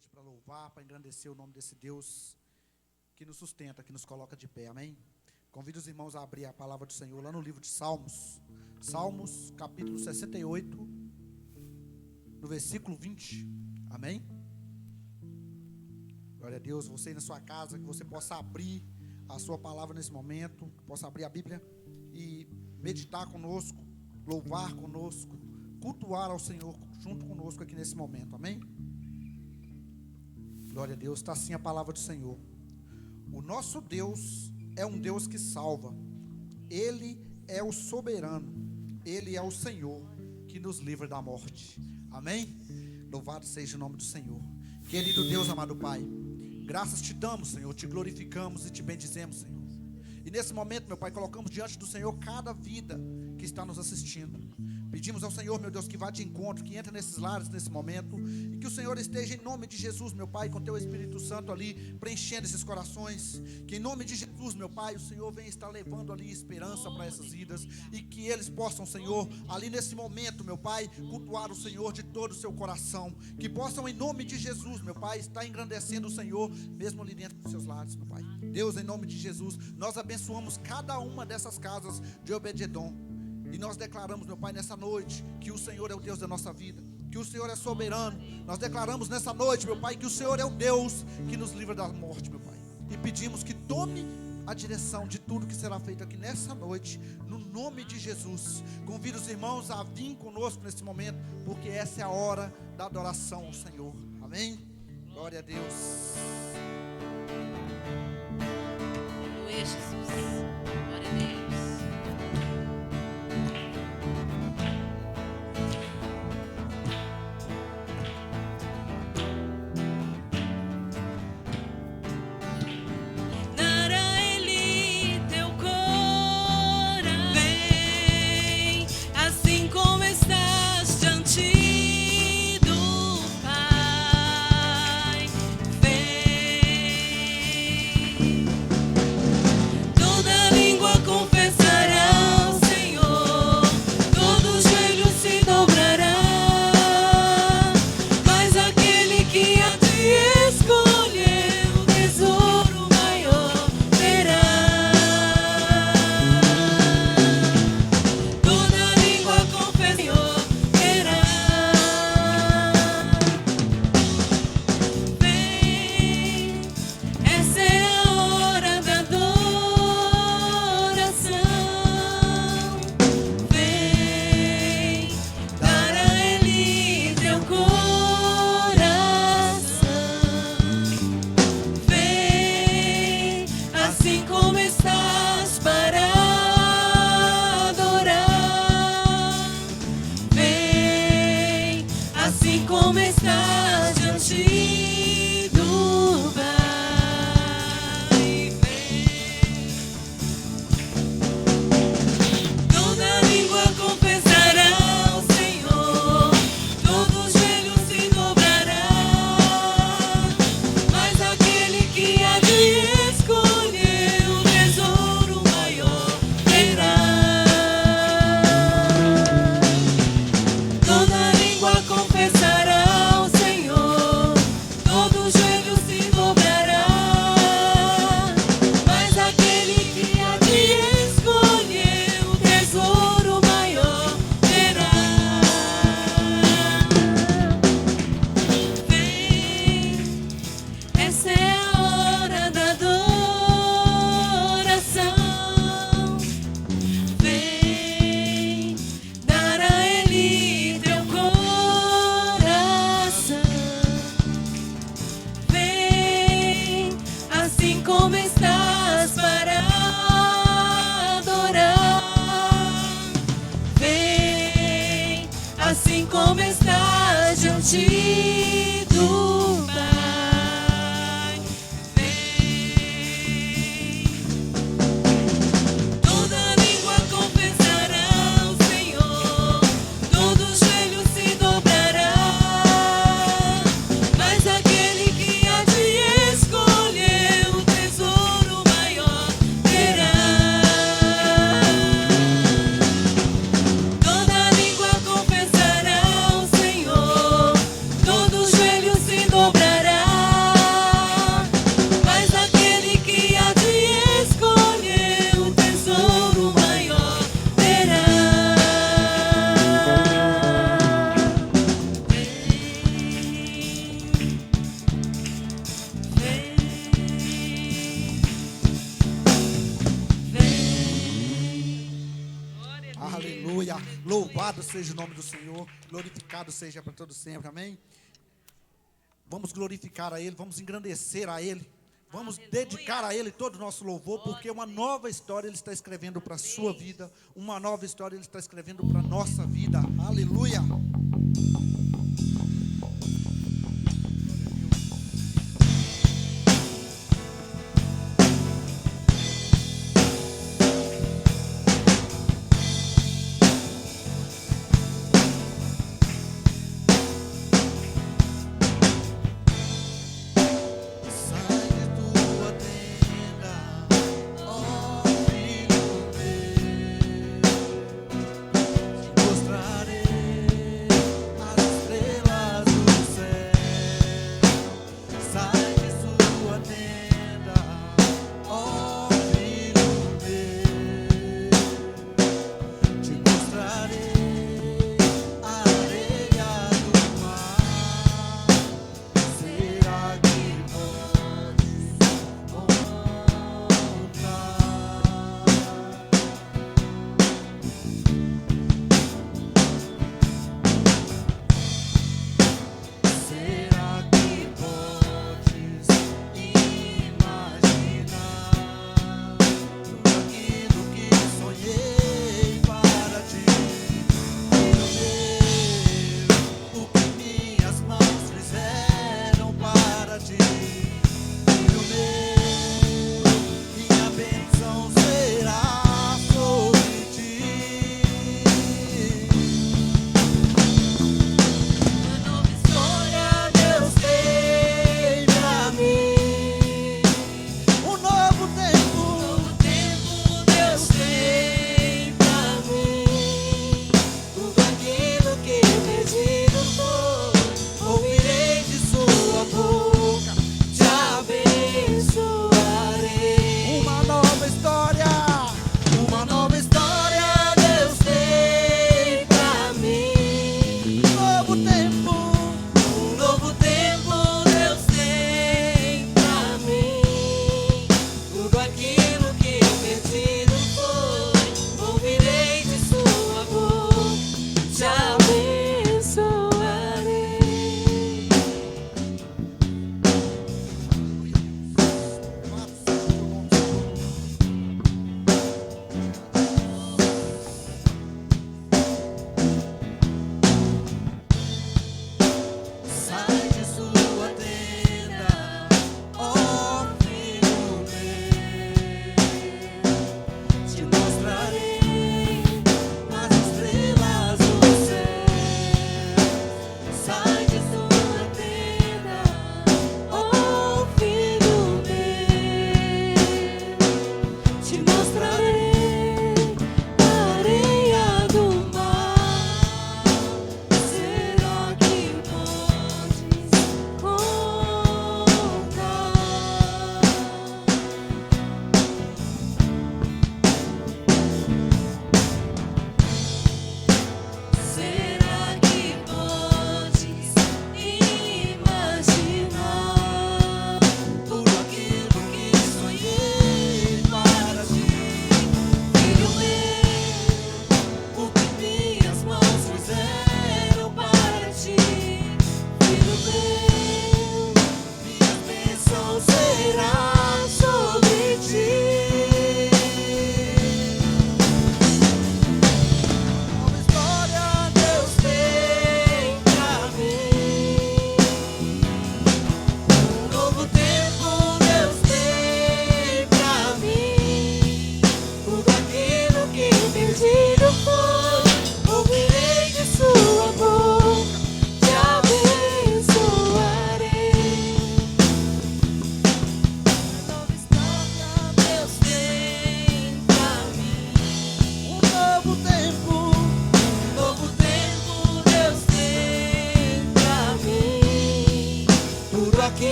noite para louvar, para engrandecer o nome desse Deus que nos sustenta, que nos coloca de pé, amém? Convido os irmãos a abrir a palavra do Senhor lá no livro de Salmos, Salmos capítulo 68, no versículo 20, amém? Glória a Deus, você aí na sua casa, que você possa abrir a sua palavra nesse momento, que possa abrir a Bíblia e meditar conosco, louvar conosco, cultuar ao Senhor junto conosco aqui nesse momento, amém? Glória a Deus, está assim a palavra do Senhor. O nosso Deus é um Deus que salva. Ele é o soberano. Ele é o Senhor que nos livra da morte. Amém? Louvado seja o nome do Senhor. Querido Deus, amado Pai, graças te damos, Senhor, te glorificamos e te bendizemos, Senhor. E nesse momento, meu Pai, colocamos diante do Senhor cada vida que está nos assistindo. Pedimos ao Senhor, meu Deus, que vá de encontro, que entre nesses lares nesse momento, e que o Senhor esteja em nome de Jesus, meu Pai, com teu Espírito Santo ali, preenchendo esses corações. Que em nome de Jesus, meu Pai, o Senhor venha estar levando ali esperança para essas vidas, e que eles possam, Senhor, ali nesse momento, meu Pai, cultuar o Senhor de todo o seu coração. Que possam, em nome de Jesus, meu Pai, estar engrandecendo o Senhor, mesmo ali dentro dos seus lares, meu Pai. Deus, em nome de Jesus, nós abençoamos cada uma dessas casas de Obed-edom. E nós declaramos, meu Pai, nessa noite, que o Senhor é o Deus da nossa vida, que o Senhor é soberano. Nós declaramos nessa noite, meu Pai, que o Senhor é o Deus que nos livra da morte, meu Pai. E pedimos que tome a direção de tudo que será feito aqui nessa noite, no nome de Jesus. Convido os irmãos a vir conosco nesse momento, porque essa é a hora da adoração ao Senhor. Amém? Glória a Deus. Aleluia, Jesus. Glória a Deus. Toda língua confessará ao Senhor. Aleluia. Louvado seja o nome do Senhor. Glorificado seja para todo sempre. Amém. Vamos glorificar a Ele, vamos engrandecer a Ele. Vamos dedicar a Ele todo o nosso louvor, porque uma nova história Ele está escrevendo para a sua vida. Uma nova história Ele está escrevendo para a nossa vida. Aleluia.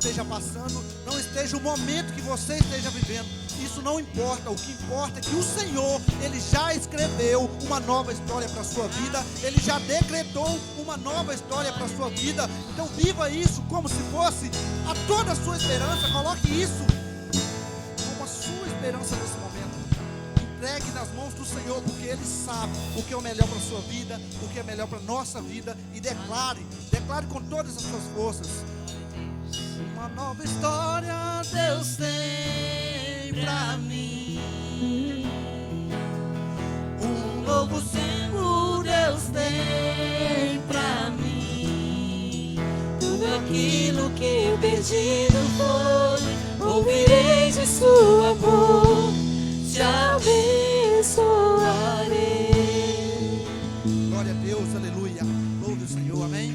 esteja passando, não esteja o momento que você esteja vivendo, Isso não importa. O que importa é que o Senhor, Ele já escreveu uma nova história para a sua vida. Ele já decretou uma nova história para a sua vida. Então viva isso como se fosse a toda a sua esperança. Coloque isso como a sua esperança nesse momento. Entregue nas mãos do Senhor, porque Ele sabe o que é o melhor para a sua vida, o que é melhor para a nossa vida. E declare com todas as suas forças. Uma nova história Deus tem pra mim. Um novo tempo Deus tem pra mim. Tudo aquilo que eu perdi não foi. Ouvirei de sua amor, te abençoarei. Glória a Deus, aleluia. Louve o Senhor, amém.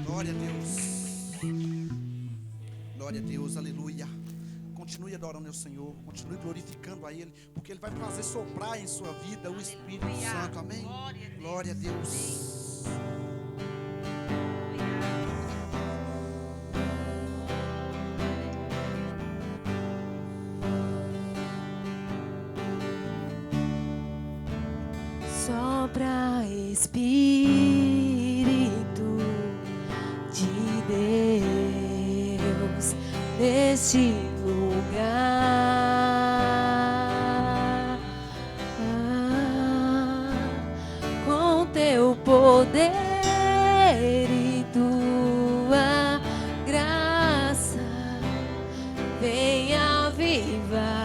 Glória a Deus. Glória a Deus, aleluia. Continue adorando ao Senhor, continue glorificando a Ele, porque Ele vai fazer soprar em sua vida o Espírito Santo, amém. Glória a Deus. Sopra Espírito de Deus neste lugar, com teu poder e tua graça, vem avivar.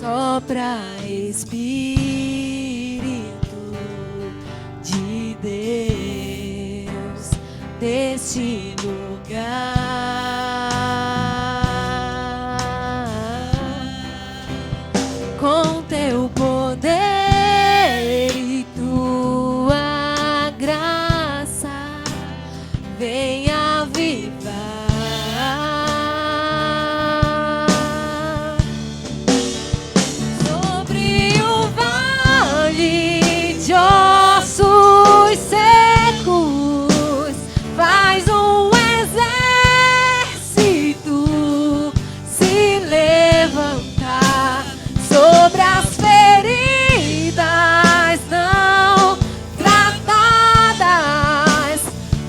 Sopra Espírito de Deus neste lugar, com teu poder e tua graça, vem avivar. Ossos secos, faz um exército se levantar sobre as feridas não tratadas,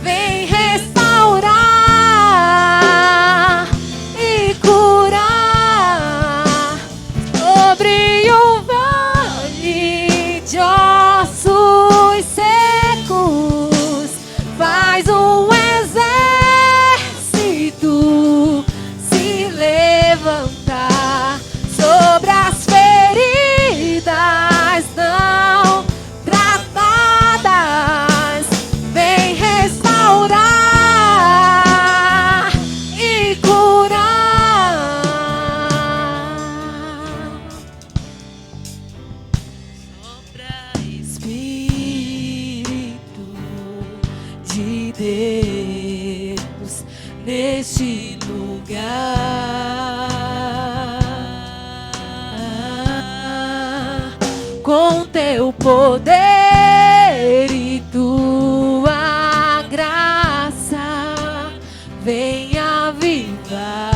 vem restaurar e curar sobre o vale de ossos secos, faz um exército se levantar sobre as feridas não tratadas, vem restaurar e curar. Espírito de Deus neste lugar, com teu poder e tua graça, vem avivar.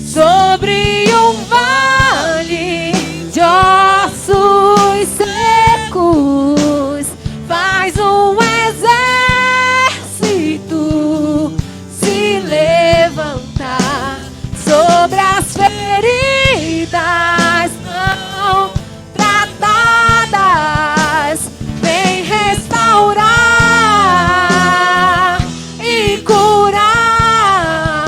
Sobre um vale de ossos secos, faz um exército se levantar sobre as feridas não tratadas, vem restaurar e curar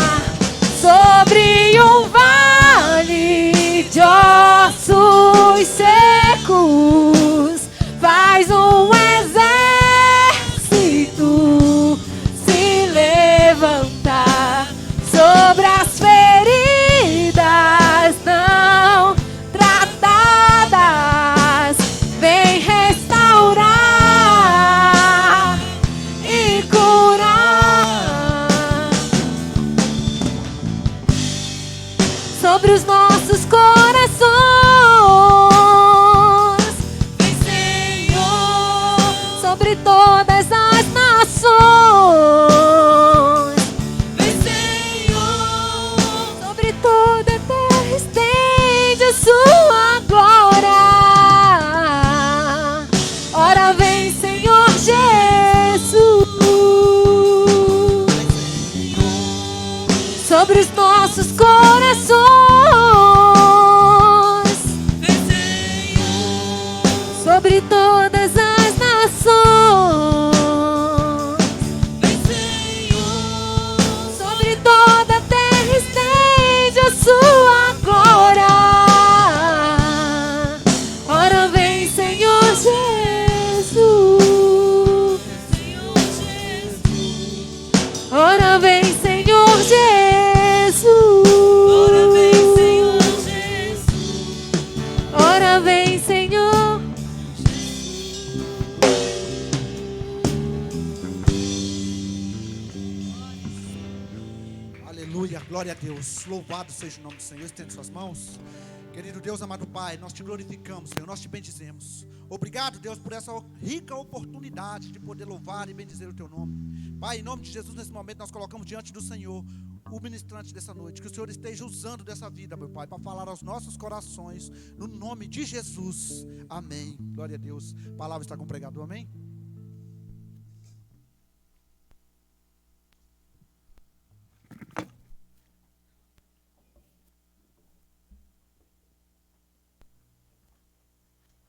sobre um vale de ossos secos, faz um exército se levantar sobre as feridas não tratadas, vem restaurar e curar sobre os nossos corações, vem Senhor, sobre toda a terra estende a sua glória. Ora vem, Senhor Jesus, sobre os nossos corações, sobre todas as nações, sobre toda a terra estende a sua glória. Ora vem, Senhor Jesus, ora vem, Senhor Jesus, ora vem, Senhor Jesus, ora vem, Senhor. Aleluia, glória a Deus. Louvado seja o nome do Senhor. Estende suas mãos. Querido Deus, amado Pai, nós te glorificamos, Senhor, nós te bendizemos. Obrigado, Deus, por essa rica oportunidade de poder louvar e bendizer o teu nome. Pai, em nome de Jesus, nesse momento nós colocamos diante do Senhor o ministrante dessa noite. Que o Senhor esteja usando dessa vida, meu Pai, para falar aos nossos corações, no nome de Jesus. Amém. Glória a Deus. A palavra está com o pregador, amém?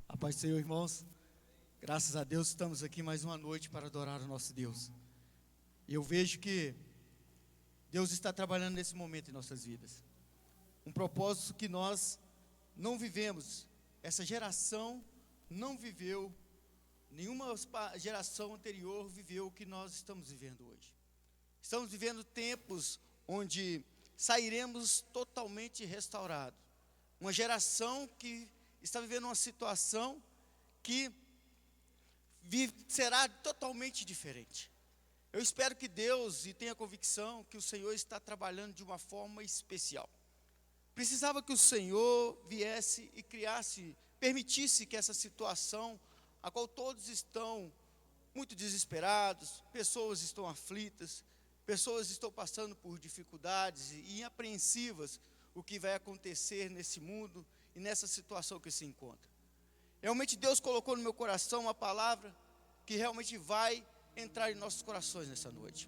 A paz do Senhor, irmãos. Graças a Deus estamos aqui mais uma noite para adorar o nosso Deus. E eu vejo que Deus está trabalhando nesse momento em nossas vidas. Um propósito que nós não vivemos. Essa geração não viveu, nenhuma geração anterior viveu o que nós estamos vivendo hoje. Estamos vivendo tempos onde sairemos totalmente restaurados. Uma geração que está vivendo uma situação que será totalmente diferente. Eu espero que Deus, e tenha convicção, que o Senhor está trabalhando de uma forma especial. Precisava que o Senhor viesse e criasse, permitisse que essa situação, a qual todos estão muito desesperados, pessoas estão aflitas, pessoas estão passando por dificuldades e apreensivas, o que vai acontecer nesse mundo e nessa situação que se encontra. Realmente Deus colocou no meu coração uma palavra que realmente vai entrar em nossos corações nessa noite.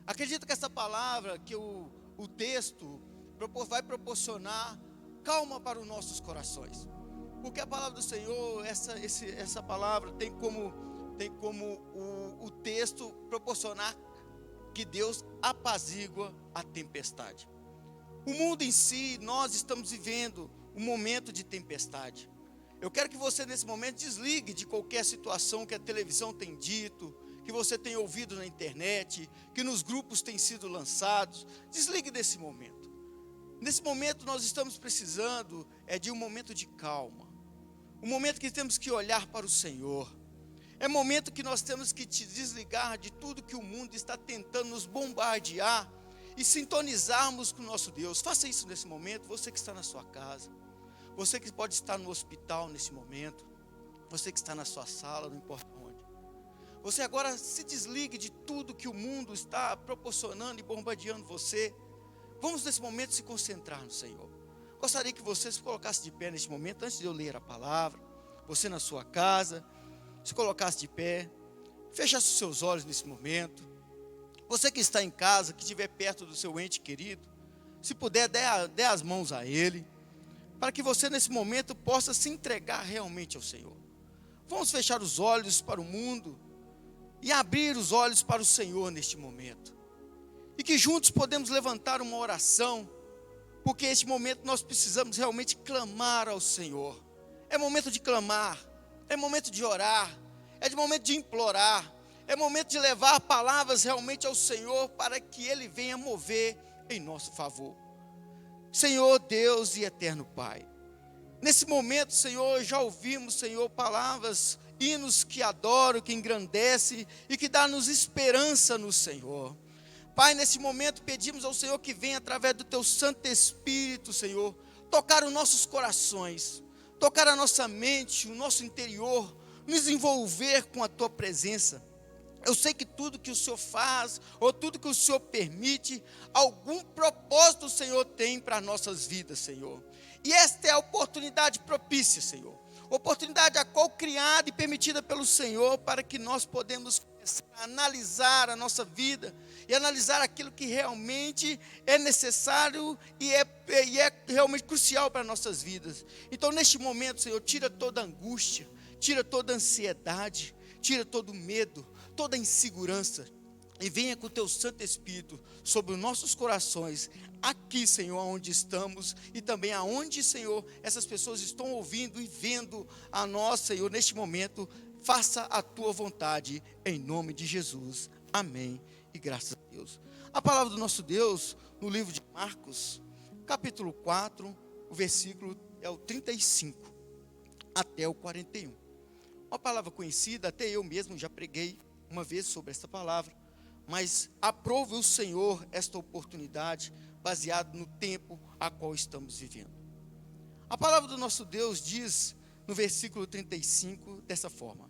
Acredito que essa palavra, que o texto vai proporcionar calma para os nossos corações. Porque a palavra do Senhor, essa palavra tem como o texto proporcionar que Deus apazigua a tempestade. O mundo em si, nós estamos vivendo um momento de tempestade. Eu quero que você nesse momento desligue de qualquer situação que a televisão tem dito, que você tem ouvido na internet, que nos grupos tem sido lançados. Desligue desse momento. Nesse momento nós estamos precisando de um momento de calma. Um momento que temos que olhar para o Senhor. É momento que nós temos que te desligar de tudo que o mundo está tentando nos bombardear e sintonizarmos com o nosso Deus. Faça isso nesse momento, você que está na sua casa. Você que pode estar no hospital nesse momento, você que está na sua sala, não importa onde. Você agora se desligue de tudo que o mundo está proporcionando e bombardeando você. Vamos nesse momento se concentrar no Senhor. Gostaria que você se colocasse de pé neste momento, antes de eu ler a palavra. Você na sua casa, se colocasse de pé, fechasse os seus olhos nesse momento. Você que está em casa, que estiver perto do seu ente querido, se puder, dê as mãos a ele, para que você nesse momento possa se entregar realmente ao Senhor. Vamos fechar os olhos para o mundo e abrir os olhos para o Senhor neste momento. E que juntos podemos levantar uma oração, porque neste momento nós precisamos realmente clamar ao Senhor. É momento de clamar, é momento de orar, é momento de implorar, é momento de levar palavras realmente ao Senhor para que Ele venha mover em nosso favor. Senhor Deus e eterno Pai, nesse momento, Senhor, já ouvimos, Senhor, palavras, hinos que adoram, que engrandece e que dá-nos esperança no Senhor. Pai, nesse momento pedimos ao Senhor que venha através do Teu Santo Espírito, Senhor, tocar os nossos corações, tocar a nossa mente, o nosso interior, nos envolver com a Tua presença. Eu sei que tudo que o Senhor faz, ou tudo que o Senhor permite, algum propósito o Senhor tem para nossas vidas, Senhor. E esta é a oportunidade propícia, Senhor. Oportunidade a qual criada e permitida pelo Senhor, para que nós podemos começar a analisar a nossa vida, e analisar aquilo que realmente é necessário e é realmente crucial para nossas vidas. Então, neste momento, Senhor, tira toda angústia, tira toda ansiedade, tira todo medo, toda insegurança, e venha com o Teu Santo Espírito sobre os nossos corações, aqui, Senhor, onde estamos, e também aonde, Senhor, essas pessoas estão ouvindo e vendo a nós, Senhor, neste momento. Faça a Tua vontade, em nome de Jesus, amém, e graças a Deus. A palavra do nosso Deus, no livro de Marcos, capítulo 4, o versículo é o 35, até o 41. Uma palavra conhecida, até eu mesmo já preguei uma vez sobre esta palavra, mas aprove o Senhor esta oportunidade, baseado no tempo a qual estamos vivendo. A palavra do nosso Deus diz, no versículo 35, dessa forma: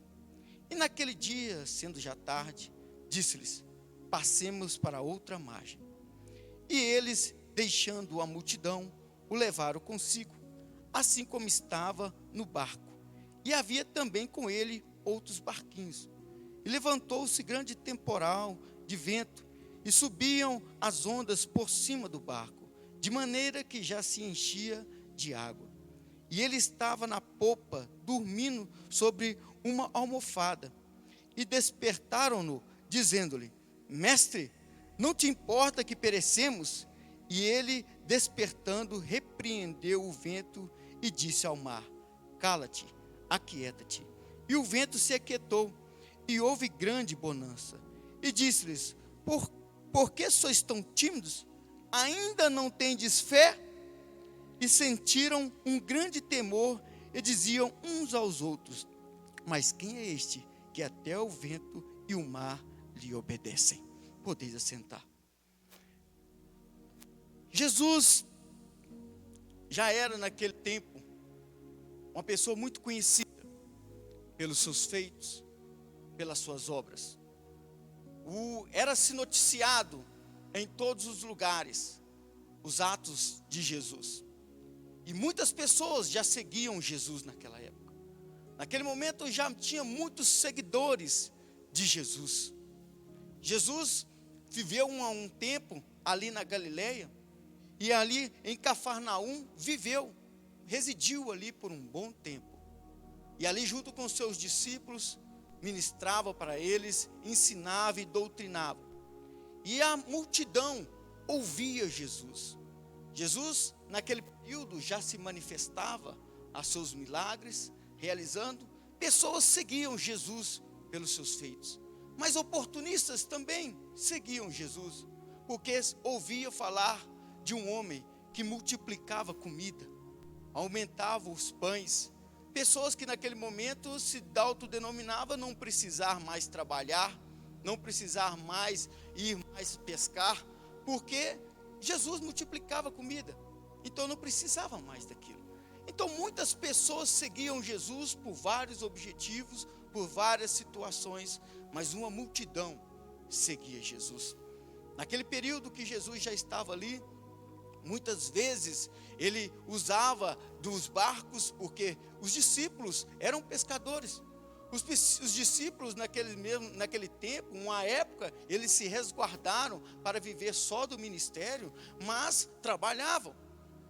E naquele dia, sendo já tarde, disse-lhes: Passemos para outra margem. E eles, deixando a multidão, o levaram consigo, assim como estava no barco. E havia também com ele outros barquinhos. E levantou-se grande temporal de vento, e subiam as ondas por cima do barco, de maneira que já se enchia de água. E ele estava na popa, dormindo sobre uma almofada. E despertaram-no, dizendo-lhe: Mestre, não te importa que perecemos? E ele, despertando, repreendeu o vento e disse ao mar: Cala-te, aquieta-te. E o vento se aquietou, e houve grande bonança. E disse-lhes: Por que sois tão tímidos? Ainda não tendes fé? E sentiram um grande temor, e diziam uns aos outros: Mas quem é este que até o vento e o mar lhe obedecem? Podeis assentar. Jesus já era naquele tempo uma pessoa muito conhecida pelos seus feitos, pelas suas obras. Era-se noticiado em todos os lugares os atos de Jesus. E muitas pessoas já seguiam Jesus naquela época. Naquele momento já tinha muitos seguidores de Jesus. Jesus viveu um tempo ali na Galileia, e ali em Cafarnaum residiu ali por um bom tempo. E ali junto com seus discípulos, ministrava para eles, ensinava e doutrinava. E a multidão ouvia Jesus. Jesus, naquele período, já se manifestava a seus milagres, realizando. Pessoas seguiam Jesus pelos seus feitos. Mas oportunistas também seguiam Jesus, porque ouviam falar de um homem que multiplicava comida, aumentava os pães. Pessoas que naquele momento se autodenominavam não precisar mais trabalhar, não precisar mais ir mais pescar, porque Jesus multiplicava comida, então não precisava mais daquilo. Então muitas pessoas seguiam Jesus por vários objetivos, por várias situações, mas uma multidão seguia Jesus. Naquele período que Jesus já estava ali, muitas vezes ele usava dos barcos, porque os discípulos eram pescadores. Os discípulos naquele tempo, uma época, eles se resguardaram para viver só do ministério, mas trabalhavam.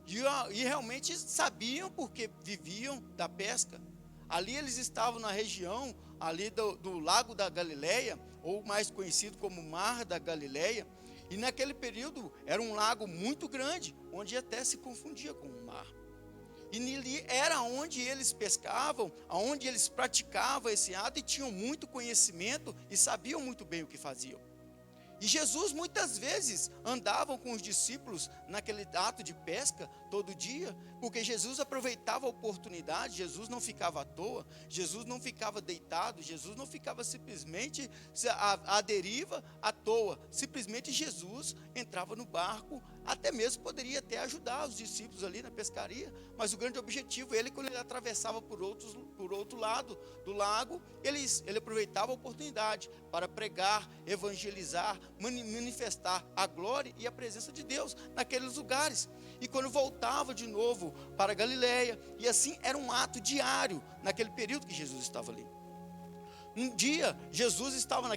E realmente sabiam, porque viviam da pesca. Ali eles estavam na região ali do Lago da Galileia, ou mais conhecido como Mar da Galileia. E naquele período era um lago muito grande, onde até se confundia com o mar. E era onde eles pescavam, onde eles praticavam esse ato, e tinham muito conhecimento e sabiam muito bem o que faziam. E Jesus muitas vezes andava com os discípulos naquele ato de pesca todo dia, porque Jesus aproveitava a oportunidade. Jesus não ficava à toa, Jesus não ficava deitado, Jesus não ficava simplesmente à deriva, à toa. Simplesmente Jesus entrava no barco, até mesmo poderia até ajudar os discípulos ali na pescaria, mas o grande objetivo, quando ele atravessava por outro lado do lago, ele aproveitava a oportunidade para pregar, evangelizar, manifestar a glória e a presença de Deus naqueles lugares. E quando voltava de novo para Galileia, e assim era um ato diário naquele período que Jesus estava ali. Um dia, Jesus estava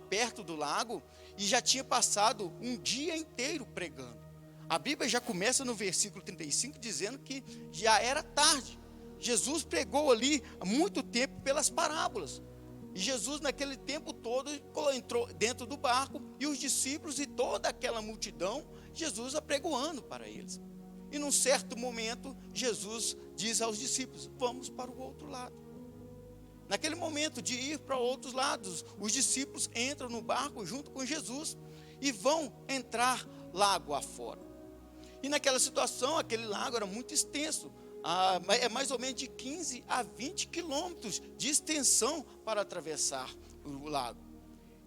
perto do lago e já tinha passado um dia inteiro pregando. A Bíblia já começa no versículo 35 dizendo que já era tarde. Jesus pregou ali há muito tempo pelas parábolas. E Jesus, naquele tempo todo, entrou dentro do barco e os discípulos e toda aquela multidão, Jesus apregoando para eles. E num certo momento, Jesus diz aos discípulos: vamos para o outro lado. Naquele momento de ir para outros lados, os discípulos entram no barco junto com Jesus e vão entrar lago afora. E naquela situação, aquele lago era muito extenso, é mais ou menos de 15 a 20 quilômetros de extensão para atravessar o lago.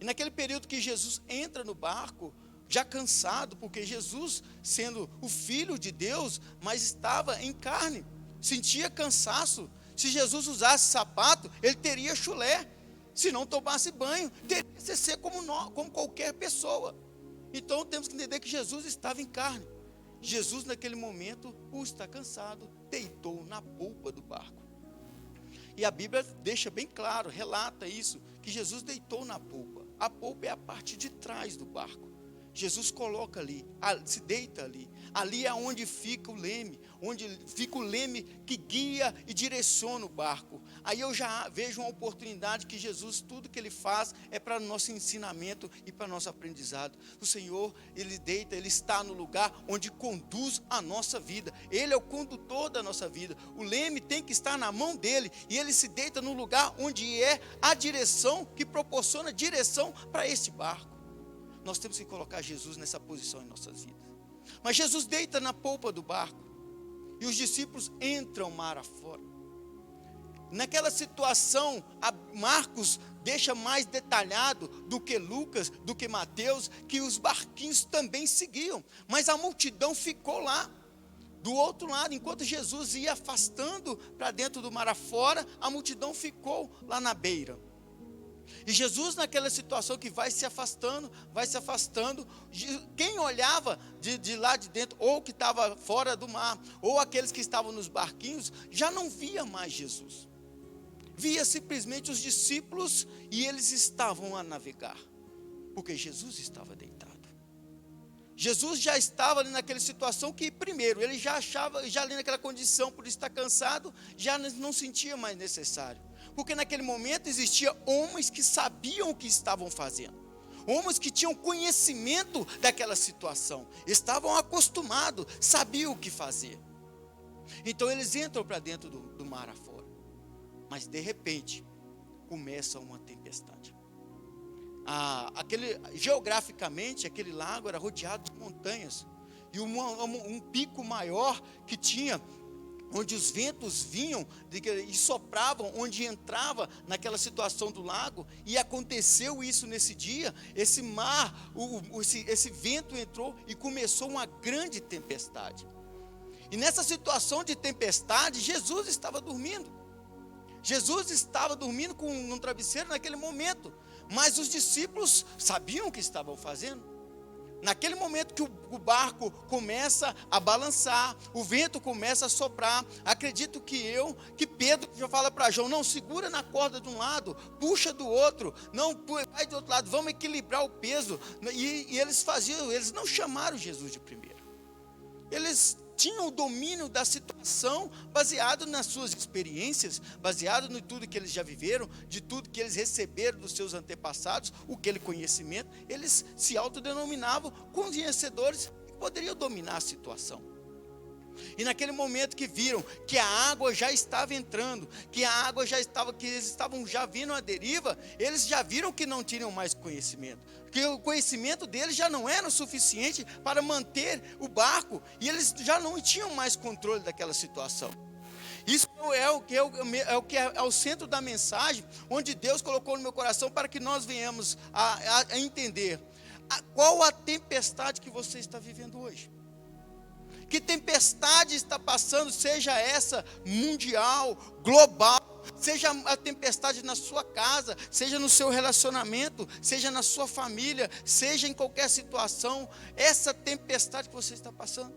E naquele período que Jesus entra no barco, já cansado, porque Jesus, sendo o Filho de Deus, mas estava em carne, sentia cansaço. Se Jesus usasse sapato, ele teria chulé. Se não tomasse banho, teria que ser como qualquer pessoa. Então temos que entender que Jesus estava em carne. Jesus naquele momento, por estar cansado, deitou na polpa do barco. E a Bíblia deixa bem claro, relata isso, que Jesus deitou na polpa. A polpa é a parte de trás do barco. Jesus coloca ali, se deita ali. Ali é onde fica o leme que guia e direciona o barco. Aí eu já vejo uma oportunidade que Jesus, tudo que ele faz é para nosso ensinamento e para nosso aprendizado. O Senhor, ele deita, ele está no lugar onde conduz a nossa vida. Ele é o condutor da nossa vida. O leme tem que estar na mão dele e ele se deita no lugar onde é a direção, que proporciona direção para este barco. Nós temos que colocar Jesus nessa posição em nossas vidas. Mas Jesus deita na polpa do barco e os discípulos entram mar afora. Naquela situação, Marcos deixa mais detalhado do que Lucas, do que Mateus, que os barquinhos também seguiam, mas a multidão ficou lá. Do outro lado, enquanto Jesus ia afastando para dentro do mar afora, a multidão ficou lá na beira. E Jesus, naquela situação que vai se afastando, quem olhava de lá de dentro, ou que estava fora do mar, ou aqueles que estavam nos barquinhos, já não via mais Jesus. Via simplesmente os discípulos e eles estavam a navegar, porque Jesus estava deitado. Jesus já estava ali naquela situação que, primeiro, ele já achava, já ali naquela condição, por estar cansado, já não sentia mais necessário. Porque naquele momento existiam homens que sabiam o que estavam fazendo. Homens que tinham conhecimento daquela situação. Estavam acostumados, sabiam o que fazer. Então eles entram para dentro do mar afora. Mas de repente, começa uma tempestade. Geograficamente, aquele lago era rodeado de montanhas. E um pico maior que tinha, onde os ventos vinham e sopravam, onde entrava naquela situação do lago, e aconteceu isso nesse dia. Esse mar, esse vento entrou e começou uma grande tempestade. E nessa situação de tempestade, Jesus estava dormindo. Jesus estava dormindo num travesseiro naquele momento, mas os discípulos sabiam o que estavam fazendo. Naquele momento que o barco começa a balançar, o vento começa a soprar, acredito que Pedro já fala para João: não, segura na corda de um lado, puxa do outro, não, vai do outro lado, vamos equilibrar o peso. E eles não chamaram Jesus de primeiro. Eles tinham o domínio da situação, baseado nas suas experiências, baseado em tudo que eles já viveram, de tudo que eles receberam dos seus antepassados, aquele conhecimento. Eles se autodenominavam conhecedores que poderiam dominar a situação. E naquele momento que viram que a água já estava entrando, que eles estavam já vindo à deriva, eles já viram que não tinham mais conhecimento, que o conhecimento deles já não era o suficiente para manter o barco, e eles já não tinham mais controle daquela situação. Isso é o centro da mensagem, onde Deus colocou no meu coração para que nós venhamos a entender. Qual a tempestade que você está vivendo hoje? Que tempestade está passando, seja essa mundial, global, seja a tempestade na sua casa, seja no seu relacionamento, seja na sua família, seja em qualquer situação, essa tempestade que você está passando.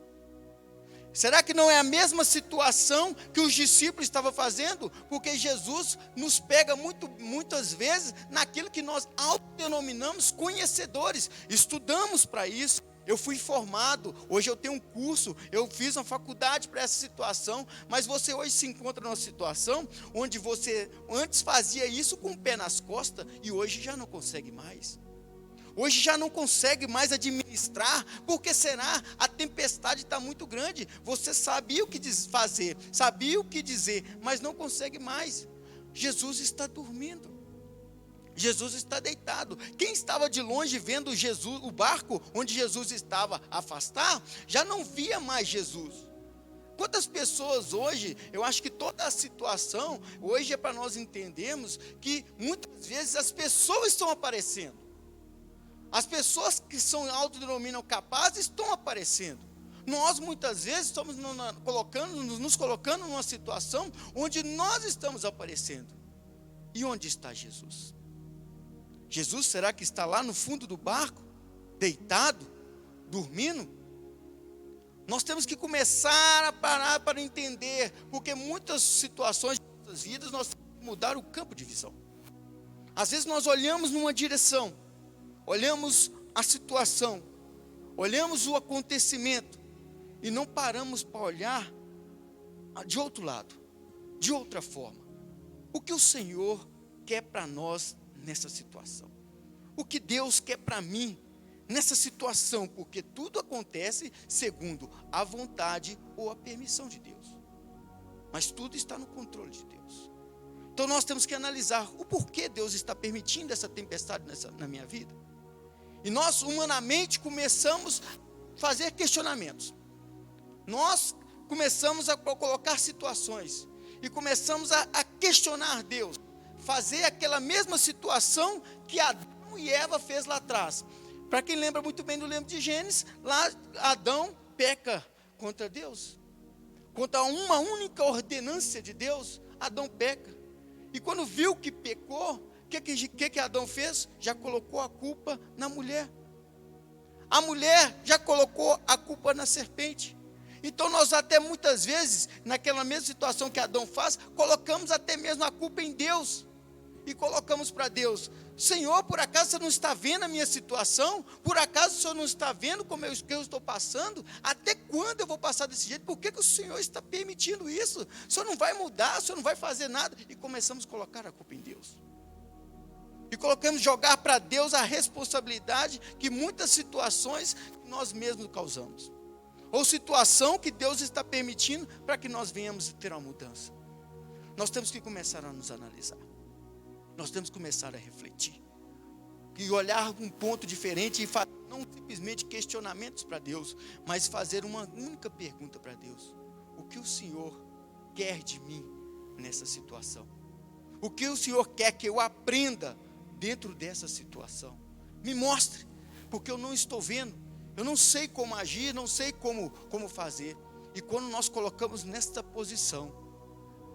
Será que não é a mesma situação que os discípulos estavam fazendo? Porque Jesus nos pega muitas vezes naquilo que nós autodenominamos conhecedores, estudamos para isso. Eu fui formado, hoje eu tenho um curso, eu fiz uma faculdade para essa situação, mas você hoje se encontra numa situação onde você antes fazia isso com o pé nas costas e hoje já não consegue mais. Hoje já não consegue mais administrar, porque será? A tempestade está muito grande. Você sabia o que fazer, sabia o que dizer, mas não consegue mais. Jesus está dormindo. Jesus está deitado. Quem estava de longe vendo Jesus, o barco onde Jesus estava afastar, já não via mais Jesus. Quantas pessoas hoje, eu acho que toda a situação, hoje é para nós entendermos que muitas vezes as pessoas estão aparecendo. As pessoas que são autodenominam capazes estão aparecendo. Nós muitas vezes estamos nos colocando numa situação onde nós estamos aparecendo. E onde está Jesus? Jesus, será que está lá no fundo do barco, deitado, dormindo? Nós temos que começar a parar para entender, porque muitas situações de nossas vidas, nós temos que mudar o campo de visão. Às vezes nós olhamos numa direção, olhamos a situação, olhamos o acontecimento, e não paramos para olhar de outro lado, de outra forma. O que o Senhor quer para nós nessa situação? O que Deus quer para mim nessa situação? Porque tudo acontece segundo a vontade ou a permissão de Deus. Mas tudo está no controle de Deus. Então nós temos que analisar o porquê Deus está permitindo essa tempestade na minha vida. E nós humanamente começamos a fazer questionamentos. Nós começamos a colocar situações e começamos a questionar Deus. Fazer aquela mesma situação que Adão e Eva fez lá atrás. Para quem lembra muito bem do livro de Gênesis, lá Adão peca contra Deus. Contra uma única ordenância de Deus, Adão peca. E quando viu que pecou, o que Adão fez? Já colocou a culpa na mulher. A mulher já colocou a culpa na serpente. Então nós até muitas vezes, naquela mesma situação que Adão faz, colocamos até mesmo a culpa em Deus. E colocamos para Deus: Senhor, por acaso você não está vendo a minha situação? Por acaso o Senhor não está vendo como eu estou passando? Até quando eu vou passar desse jeito? Por que o Senhor está permitindo isso? O Senhor não vai mudar, o Senhor não vai fazer nada. E começamos a colocar a culpa em Deus. E colocamos jogar para Deus a responsabilidade que muitas situações nós mesmos causamos. Ou situação que Deus está permitindo para que nós venhamos ter uma mudança. Nós temos que começar a nos analisar. Nós temos que começar a refletir. E olhar um ponto diferente e fazer não simplesmente questionamentos para Deus, mas fazer uma única pergunta para Deus: o que o Senhor quer de mim nessa situação? O que o Senhor quer que eu aprenda dentro dessa situação? Me mostre, porque eu não estou vendo. Eu não sei como agir, não sei como fazer. E quando nós colocamos nesta posição,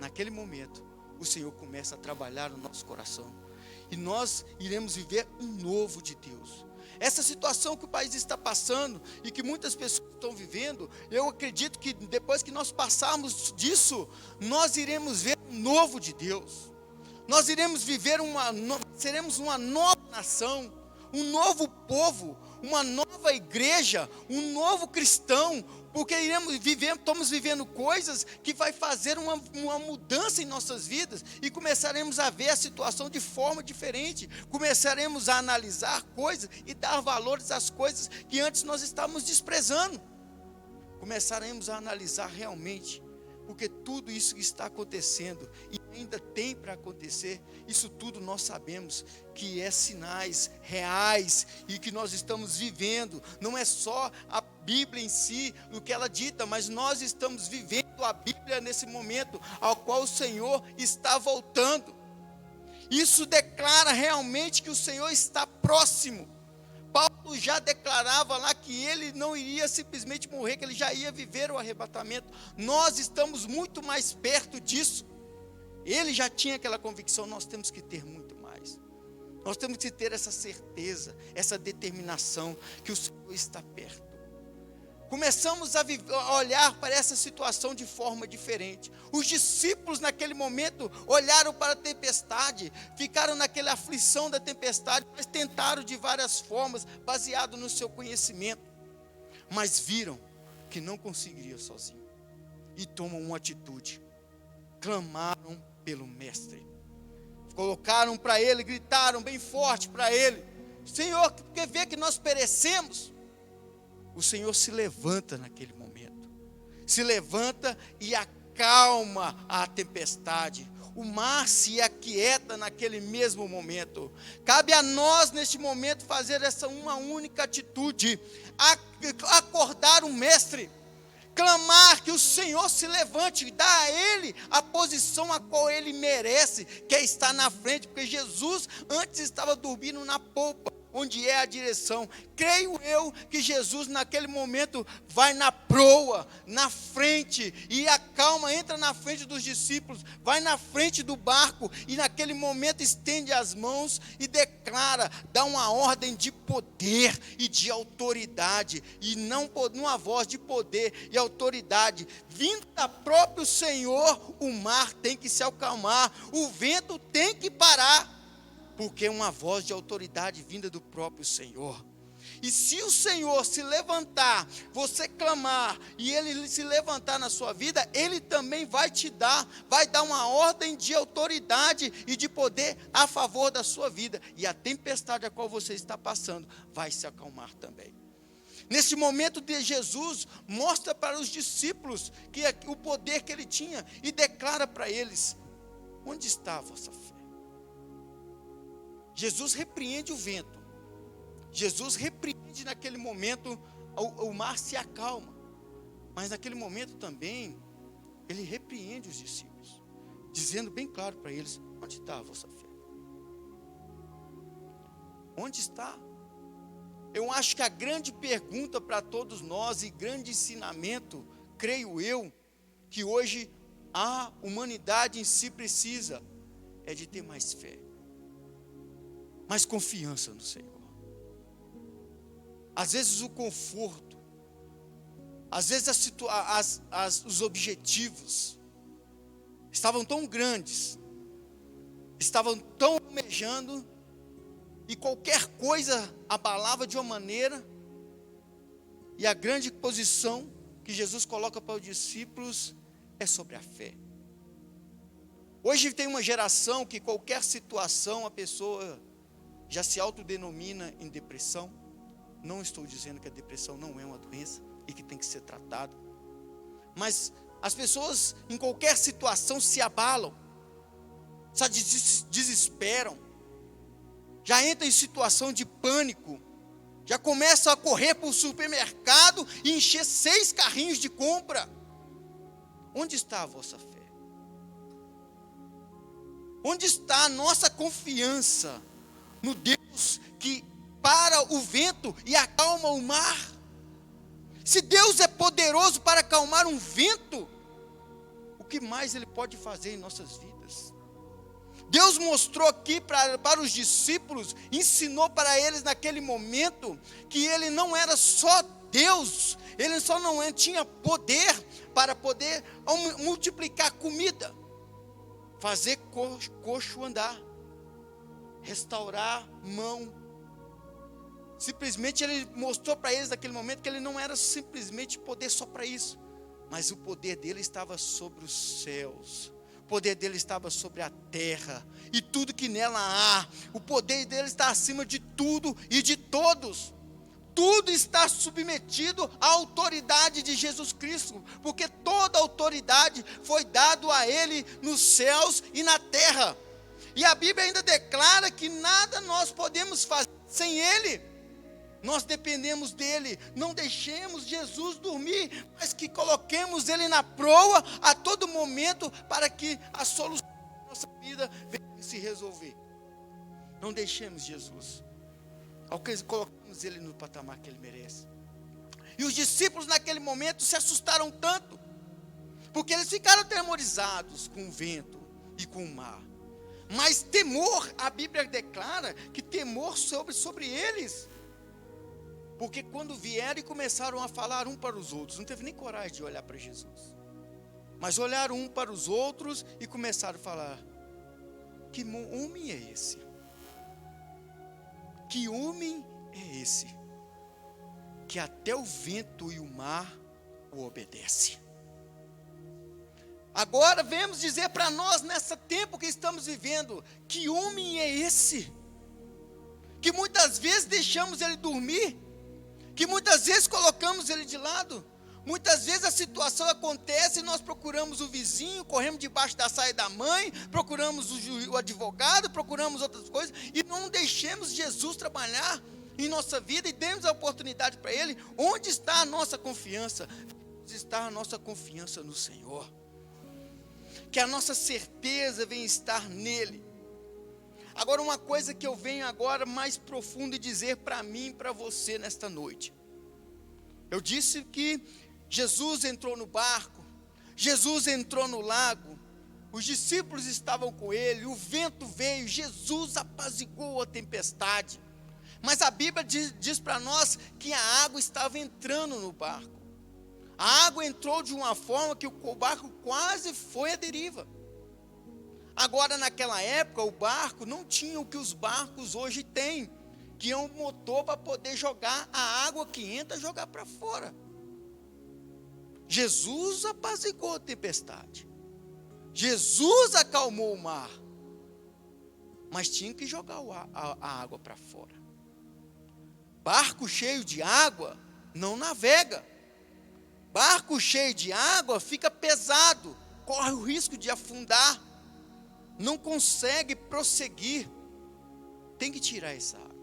naquele momento, o Senhor começa a trabalhar no nosso coração. E nós iremos viver um novo de Deus. Essa situação que o país está passando e que muitas pessoas estão vivendo, eu acredito que depois que nós passarmos disso, nós iremos ver um novo de Deus. Nós iremos viver seremos uma nova nação, um novo povo, uma nova igreja, um novo cristão, porque estamos vivendo coisas que vai fazer uma mudança em nossas vidas e começaremos a ver a situação de forma diferente, começaremos a analisar coisas e dar valores às coisas que antes nós estávamos desprezando, começaremos a analisar realmente, porque tudo isso que está acontecendo e ainda tem para acontecer, isso tudo nós sabemos que é sinais reais e que nós estamos vivendo. Não é só a Bíblia em si, o que ela dita, mas nós estamos vivendo a Bíblia nesse momento ao qual o Senhor está voltando. Isso declara realmente que o Senhor está próximo. Paulo apóstolo já declarava lá que ele não iria simplesmente morrer, que ele já ia viver o arrebatamento. Nós estamos muito mais perto disso. Ele já tinha aquela convicção, nós temos que ter muito mais. Nós temos que ter essa certeza, essa determinação que o Senhor está perto. Começamos a olhar para essa situação de forma diferente. Os discípulos naquele momento olharam para a tempestade, ficaram naquela aflição da tempestade, mas tentaram de várias formas, baseado no seu conhecimento. Mas viram que não conseguiria sozinho. E tomam uma atitude. Clamaram pelo mestre. Colocaram para ele, gritaram bem forte para ele: Senhor, porque vê que nós perecemos? O Senhor se levanta naquele momento. Se levanta e acalma a tempestade. O mar se aquieta naquele mesmo momento. Cabe a nós neste momento fazer essa uma única atitude: acordar o mestre. Clamar que o Senhor se levante e dá a Ele a posição a qual Ele merece, que é estar na frente, porque Jesus antes estava dormindo na polpa, onde é a direção. Creio eu que Jesus naquele momento vai na proa, na frente, e acalma, entra na frente dos discípulos, vai na frente do barco, e naquele momento estende as mãos e declara, dá uma ordem de poder e de autoridade, e não uma voz de poder e autoridade, vindo da próprio Senhor. O mar tem que se acalmar, o vento tem que parar, porque é uma voz de autoridade vinda do próprio Senhor. E se o Senhor se levantar, você clamar, e Ele se levantar na sua vida, Ele também vai dar uma ordem de autoridade e de poder a favor da sua vida. E a tempestade a qual você está passando vai se acalmar também. Nesse momento de Jesus, mostra para os discípulos o poder que Ele tinha e declara para eles: onde está a vossa fé? Jesus repreende o vento. Jesus repreende naquele momento, o mar se acalma. Mas naquele momento também, Ele repreende os discípulos, dizendo bem claro para eles: onde está a vossa fé? Onde está? Eu acho que a grande pergunta para todos nós, e grande ensinamento, creio eu, que hoje a humanidade em si precisa, é de ter mais fé, mais confiança no Senhor. Às vezes o conforto, às vezes os objetivos estavam tão grandes, estavam tão almejando, e qualquer coisa abalava de uma maneira, e a grande posição que Jesus coloca para os discípulos é sobre a fé. Hoje tem uma geração que qualquer situação a pessoa já se autodenomina em depressão. Não estou dizendo que a depressão não é uma doença e que tem que ser tratada, mas as pessoas em qualquer situação se abalam, se desesperam, já entram em situação de pânico, já começam a correr para o supermercado e encher 6 carrinhos de compra. Onde está a vossa fé? Onde está a nossa confiança no Deus que para o vento e acalma o mar? Se Deus é poderoso para acalmar um vento, o que mais Ele pode fazer em nossas vidas? Deus mostrou aqui para os discípulos, ensinou para eles naquele momento, que Ele não era só Deus, Ele só não tinha poder para poder multiplicar comida, fazer coxo andar, restaurar mão. Simplesmente Ele mostrou para eles naquele momento que Ele não era simplesmente poder só para isso, mas o poder dele estava sobre os céus, o poder dele estava sobre a terra e tudo que nela há. O poder dele está acima de tudo e de todos. Tudo está submetido à autoridade de Jesus Cristo, porque toda autoridade foi dada a Ele nos céus e na terra. E a Bíblia ainda declara que nada nós podemos fazer sem Ele. Nós dependemos dEle. Não deixemos Jesus dormir, mas que coloquemos Ele na proa a todo momento, para que a solução da nossa vida venha se resolver. Não deixemos Jesus. colocamos ele no patamar que ele merece. E os discípulos naquele momento se assustaram tanto, porque eles ficaram atemorizados com o vento e com o mar. Mas temor, a Bíblia declara que temor sobre eles. Porque quando vieram e começaram a falar um para os outros, não teve nem coragem de olhar para Jesus. Mas olharam um para os outros e começaram a falar: que homem é esse? Que homem é esse? Que até o vento e o mar o obedecem. Agora vemos dizer para nós, nesse tempo que estamos vivendo, que homem é esse? Que muitas vezes deixamos ele dormir, que muitas vezes colocamos ele de lado, muitas vezes a situação acontece e nós procuramos o vizinho, corremos debaixo da saia da mãe, procuramos o advogado, procuramos outras coisas, e não deixemos Jesus trabalhar em nossa vida e demos a oportunidade para ele. Onde está a nossa confiança? Onde está a nossa confiança no Senhor? Que a nossa certeza venha estar nele. Agora, uma coisa que eu venho agora mais profundo e dizer para mim e para você nesta noite. Eu disse que Jesus entrou no barco, Jesus entrou no lago, os discípulos estavam com ele, o vento veio, Jesus apaziguou a tempestade. Mas a Bíblia diz para nós que a água estava entrando no barco. A água entrou de uma forma que o barco quase foi à deriva. Agora, naquela época, o barco não tinha o que os barcos hoje têm, que é um motor para poder jogar a água que entra, jogar para fora. Jesus apaziguou a tempestade. Jesus acalmou o mar. Mas tinha que jogar a água para fora. Barco cheio de água não navega. Barco cheio de água fica pesado, corre o risco de afundar, não consegue prosseguir. Tem que tirar essa água.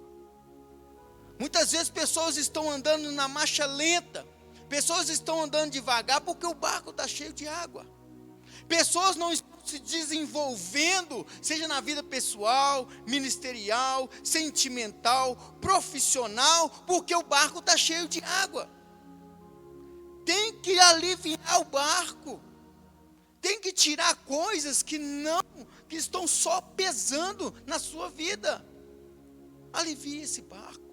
Muitas vezes pessoas estão andando na marcha lenta, pessoas estão andando devagar porque o barco está cheio de água. Pessoas não estão se desenvolvendo, seja na vida pessoal, ministerial, sentimental, profissional, porque o barco está cheio de água. Tem que aliviar o barco. Tem que tirar coisas que estão só pesando na sua vida. Alivie esse barco.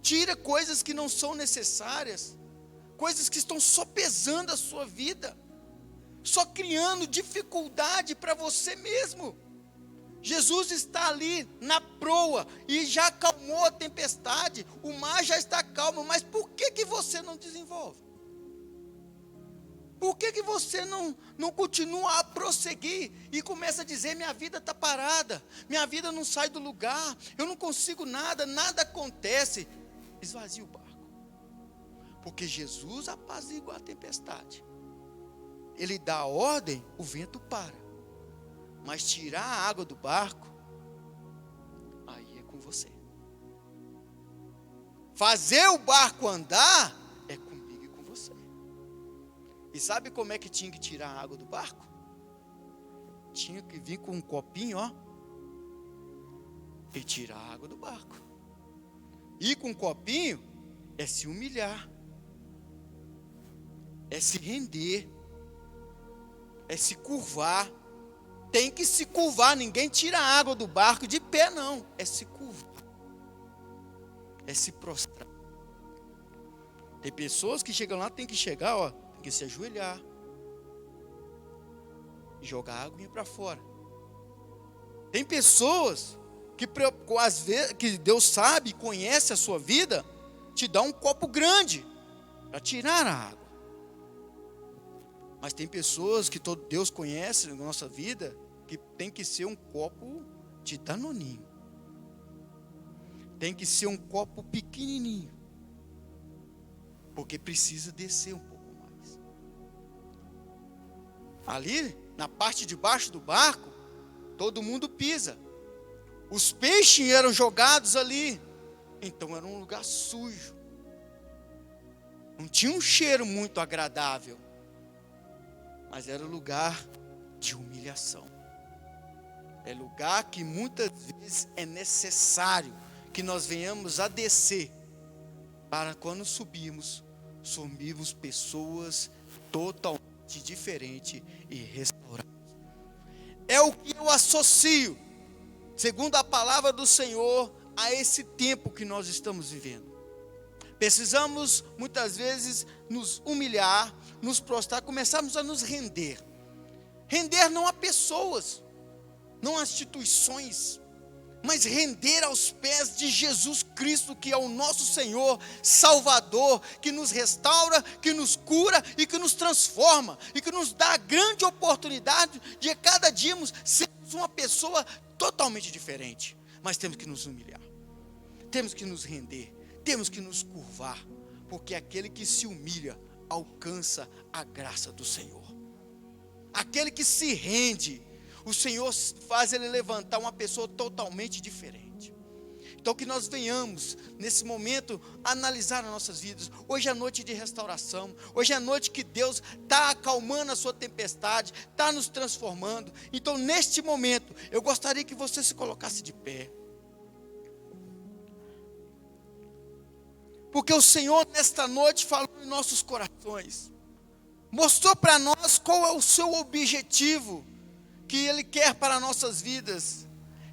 Tira coisas que não são necessárias, coisas que estão só pesando a sua vida, só criando dificuldade para você mesmo. Jesus está ali na proa e já acalmou a tempestade, o mar já está calmo, mas por que você não desenvolve? Por que você não continua a prosseguir e começa a dizer: minha vida está parada, minha vida não sai do lugar, eu não consigo nada, nada acontece? Esvazie o barco, porque Jesus apazigua a tempestade. Ele dá a ordem, o vento para, mas tirar a água do barco, aí é com você. Fazer o barco andar é comigo e com você. E sabe como é que tinha que tirar a água do barco? Tinha que vir com um copinho, ó, e tirar a água do barco. E com um copinho é se humilhar, é se render, é se curvar. Tem que se curvar, ninguém tira a água do barco de pé, não. É se curvar, é se prostrar. Tem pessoas que chegam lá, tem que chegar, ó, tem que se ajoelhar e jogar a água para fora. Tem pessoas que às vezes, que Deus sabe, conhece a sua vida, te dá um copo grande para tirar a água. Mas tem pessoas que Deus conhece na nossa vida, que tem que ser um copo de danoninho. Tem que ser um copo pequenininho, porque precisa descer um pouco mais. Ali, na parte de baixo do barco, todo mundo pisa. Os peixes eram jogados ali, então era um lugar sujo. Não tinha um cheiro muito agradável, mas era um lugar de humilhação. É lugar que muitas vezes é necessário que nós venhamos a descer, para quando subirmos pessoas totalmente diferentes e restauradas. É o que eu associo, segundo a palavra do Senhor, a esse tempo que nós estamos vivendo. Precisamos muitas vezes nos humilhar, nos prostrar, começarmos a nos render. Render não a pessoas, não a instituições, mas render aos pés de Jesus Cristo, que é o nosso Senhor, Salvador, que nos restaura, que nos cura e que nos transforma, e que nos dá a grande oportunidade de cada dia sermos uma pessoa totalmente diferente. Mas temos que nos humilhar, temos que nos render, temos que nos curvar, porque aquele que se humilha alcança a graça do Senhor. Aquele que se rende, o Senhor faz ele levantar uma pessoa totalmente diferente. Então que nós venhamos, nesse momento, analisar as nossas vidas. Hoje é noite de restauração. Hoje é noite que Deus está acalmando a sua tempestade, está nos transformando. Então neste momento, eu gostaria que você se colocasse de pé. Porque o Senhor nesta noite falou em nossos corações. Mostrou para nós qual é o seu objetivo que Ele quer para nossas vidas.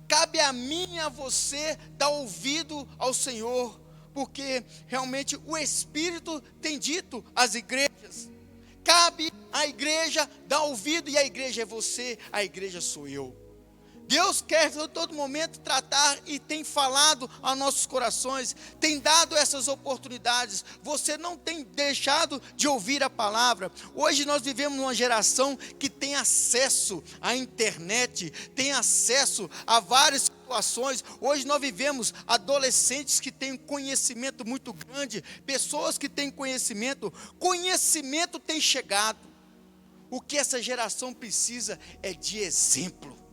Cabe a mim e a você dar ouvido ao Senhor, porque realmente o Espírito tem dito às igrejas. Cabe à igreja dar ouvido, e a igreja é você, a igreja sou eu. Deus quer a todo momento tratar e tem falado aos nossos corações, tem dado essas oportunidades. Você não tem deixado de ouvir a palavra. Hoje nós vivemos numa geração que tem acesso à internet, tem acesso a várias situações. Hoje nós vivemos adolescentes que têm um conhecimento muito grande, pessoas que têm conhecimento tem chegado. O que essa geração precisa é de exemplo.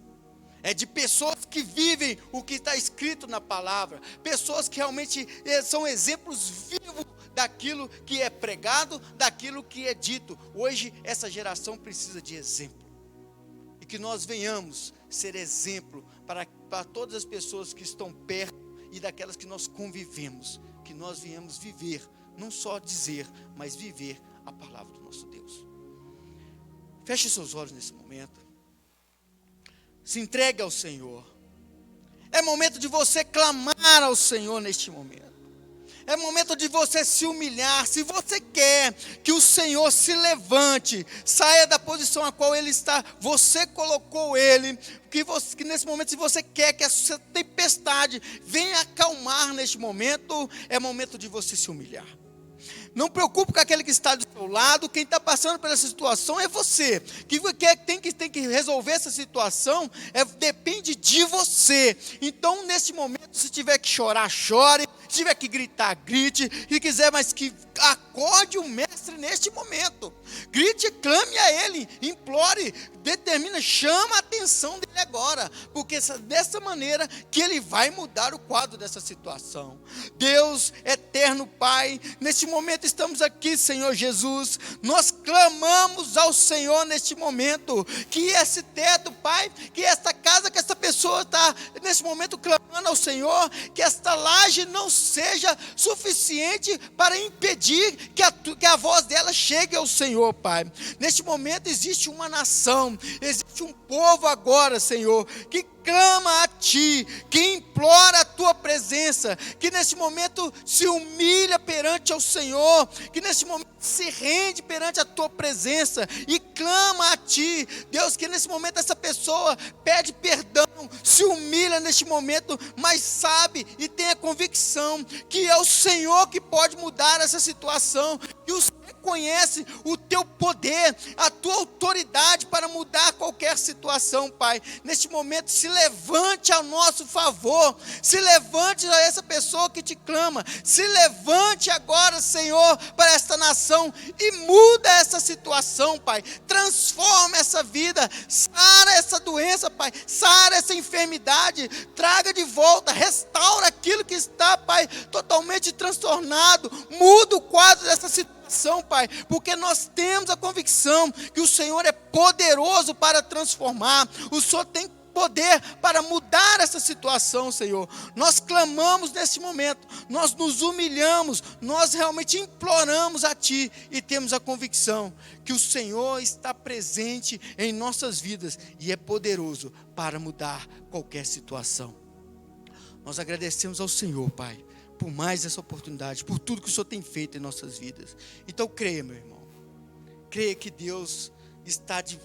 É de pessoas que vivem o que está escrito na palavra. Pessoas que realmente são exemplos vivos daquilo que é pregado, daquilo que é dito. Hoje essa geração precisa de exemplo. E que nós venhamos ser exemplo para todas as pessoas que estão perto e daquelas que nós convivemos. Que nós venhamos viver, não só dizer, mas viver a palavra do nosso Deus. Feche seus olhos nesse momento. Se entregue ao Senhor. É momento de você clamar ao Senhor neste momento. É momento de você se humilhar. Se você quer que o Senhor se levante, saia da posição a qual Ele está, você colocou Ele, que nesse momento, se você quer que essa tempestade venha acalmar neste momento, é momento de você se humilhar. Não preocupe com aquele que está do seu lado. Quem está passando por essa situação é você. Quem tem que resolver essa situação depende de você. Então nesse momento, se tiver que chorar, chore. Se tiver que gritar, grite. Se quiser, mas que acorde o mestre neste momento. Grite, clame a Ele, implore, determina, chama a atenção dele agora, porque dessa maneira que Ele vai mudar o quadro dessa situação. Deus eterno Pai, neste momento estamos aqui, Senhor Jesus, nós clamamos ao Senhor neste momento, que esse teto, Pai, que esta casa, que essa pessoa está nesse momento clamando ao Senhor, que esta laje não seja suficiente para impedir que a voz dela chegue ao Senhor, Pai. Neste momento existe uma nação, existe um povo agora, Senhor, que clama a Ti, que implora a Tua presença, que neste momento se humilha perante ao Senhor, que neste momento se rende perante a Tua presença e clama a Ti, Deus, que nesse momento essa pessoa pede perdão, se humilha neste momento, mas sabe e tem a convicção que é o Senhor que pode mudar essa situação, que o Senhor conhece o Teu poder, a Tua autoridade para mudar qualquer situação, Pai. Neste momento, se levante ao nosso favor, se levante a essa pessoa que te clama, se levante agora, Senhor, para esta nação e muda essa situação, Pai. Transforma essa vida, sara essa doença, Pai, sara essa enfermidade, traga de volta, restaura aquilo que está, Pai, totalmente transtornado, muda o quadro dessa situação, Pai, porque nós temos a convicção que o Senhor é poderoso para transformar, o Senhor tem poder para mudar essa situação, Senhor. Nós clamamos neste momento, nós nos humilhamos, nós realmente imploramos a Ti e temos a convicção que o Senhor está presente em nossas vidas e é poderoso para mudar qualquer situação. Nós agradecemos ao Senhor, Pai, por mais essa oportunidade, por tudo que o Senhor tem feito em nossas vidas. Então creia, meu irmão, creia que Deus está de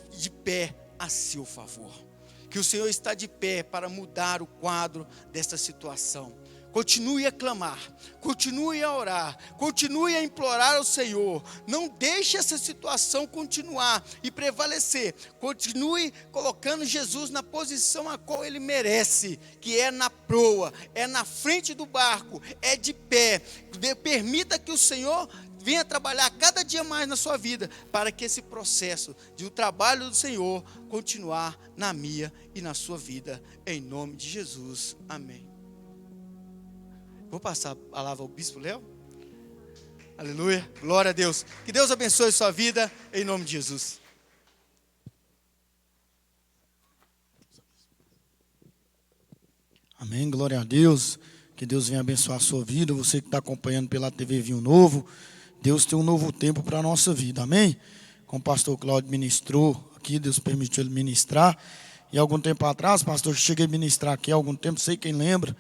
pé a seu favor, que o Senhor está de pé para mudar o quadro desta situação. Continue a clamar, continue a orar, continue a implorar ao Senhor. Não deixe essa situação continuar e prevalecer. Continue colocando Jesus na posição a qual Ele merece, que é na proa, é na frente do barco, é de pé. Permita que o Senhor venha trabalhar cada dia mais na sua vida, para que esse processo de o trabalho do Senhor continuar na minha e na sua vida, em nome de Jesus, amém. Vou passar a palavra ao Bispo Léo. Aleluia, glória a Deus. Que Deus abençoe a sua vida, em nome de Jesus. Amém, glória a Deus. Que Deus venha abençoar a sua vida. Você que está acompanhando pela TV Vinho Novo, Deus tem um novo tempo para a nossa vida, amém? Como o pastor Cláudio ministrou aqui, Deus permitiu ele ministrar. E algum tempo atrás, pastor, eu cheguei a ministrar aqui há algum tempo, sei quem lembra,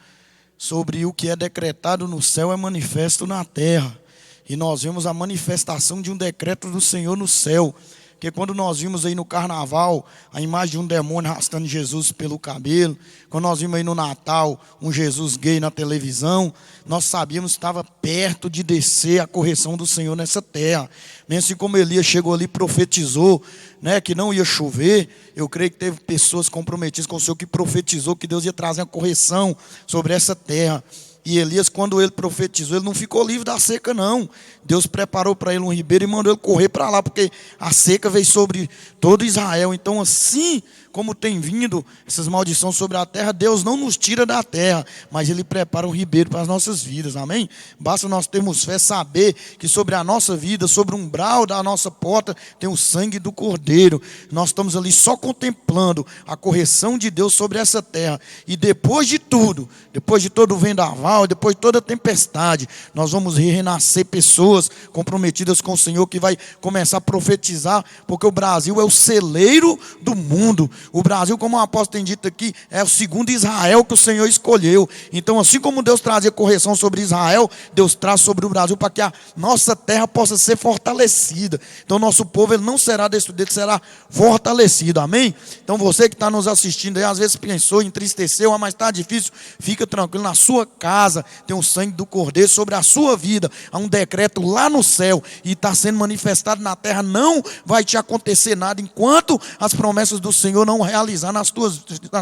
sobre o que é decretado no céu é manifesto na terra. E nós vemos a manifestação de um decreto do Senhor no céu. Porque quando nós vimos aí no carnaval a imagem de um demônio arrastando Jesus pelo cabelo, quando nós vimos aí no Natal um Jesus gay na televisão, nós sabíamos que estava perto de descer a correção do Senhor nessa terra. Mesmo assim como Elias chegou ali e profetizou, né, que não ia chover, eu creio que teve pessoas comprometidas com o Senhor que profetizou que Deus ia trazer uma correção sobre essa terra. E Elias, quando ele profetizou, ele não ficou livre da seca, não. Deus preparou para ele um ribeiro e mandou ele correr para lá, porque a seca veio sobre todo Israel. Então, assim como tem vindo essas maldições sobre a terra, Deus não nos tira da terra, mas Ele prepara um ribeiro para as nossas vidas, amém? Basta nós termos fé, saber que sobre a nossa vida, sobre o umbral da nossa porta, tem o sangue do Cordeiro. Nós estamos ali só contemplando a correção de Deus sobre essa terra. E depois de tudo, depois de todo o vendaval, depois de toda a tempestade, nós vamos renascer pessoas comprometidas com o Senhor, que vai começar a profetizar, porque o Brasil é o celeiro do mundo. O Brasil, como o apóstolo tem dito aqui, é o segundo Israel que o Senhor escolheu. Então, assim como Deus trazia correção sobre Israel, Deus traz sobre o Brasil para que a nossa terra possa ser fortalecida. Então, nosso povo ele não será destruído, ele será fortalecido, amém? Então, você que está nos assistindo aí, às vezes pensou, entristeceu, mas está difícil, fica tranquilo, na sua casa tem o sangue do Cordeiro sobre a sua vida. Há um decreto lá no céu e está sendo manifestado na terra. Não vai te acontecer nada enquanto as promessas do Senhor não realizar nas